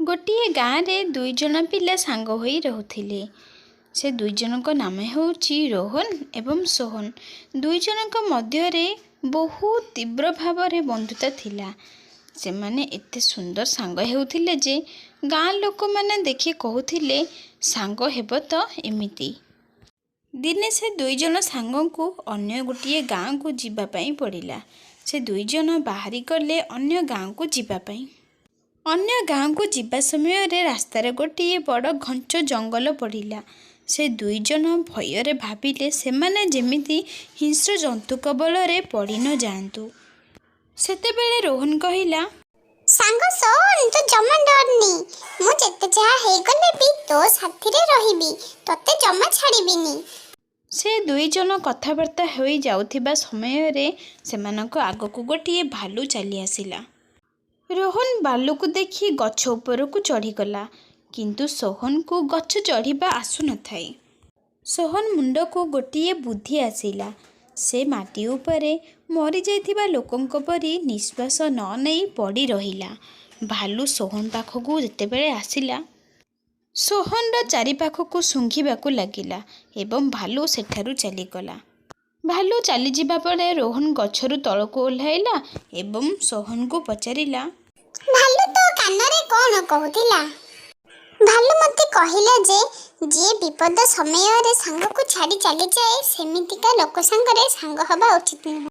गोटे गाँव में दुई जन पिला सांग होई रहुथिले। से दुई जनक नाम हेउची रोहन एवं सोहन। दुई जनक मध्यरे बहुत तीव्र भाव रे बंधुता थिला। से माने एते सुंदर सांग हेउथिले जे गाँ लोक माने देखि कहूथिले सांग हेब तो एमिति। दिने से दुई जन सांग को अन्य गोटे गाँ को जीवा पई पड़िला। से दुई जन बाहरी गले अन्य गाँ को जीवा पई। अन्य गाँ को जीवा समय रे रास्तार गोटे बड़ घंच जंगल पड़िला। से दुई जन भୟରେ भाविले सेमाने जेमिति हिंस्र जंतु कबल पड़ी न जातु। सेतेबेले रोहन कहिला, सांग सोन तो जमा डरनी, मु जेते जहा हे गले भी तो साथी रे रहिबी, तते जमा छाड़ीबिनी। से दुई जन कथाबार्ता होई जाउथिबा समय रे सेमानक आगकु गोटे भालू चली आसिला। रोहन भालू को देखि गछ उपरकु चढ़ीगला, किंतु सोहन को गछ चढ़ीबा आसु न थाई। सोहन मुंड को गोटे बुद्धि आसिला। से माटी उपरे मरी जाइथिबा लोकंक परी निश्वास न नहीं पड़ी रहिला। भालू सोहन पाखकु जेतेबेले आसिला, सोहन र चारि पाखकु सुंघिबाकु लागिला एवं भालू सेठारु चलीगला। भालू चली जिबा परे रोहन गछरु तळकु ओह्लाइला एवं सोहन को पचारिला, भालू तो कानरे कोन कहूतिला? भालू मते कहिला जे विपद समय रे सांग को छाड़ी चली जाए सेमितिका लोक संगरे सांग हबा उचित नुह।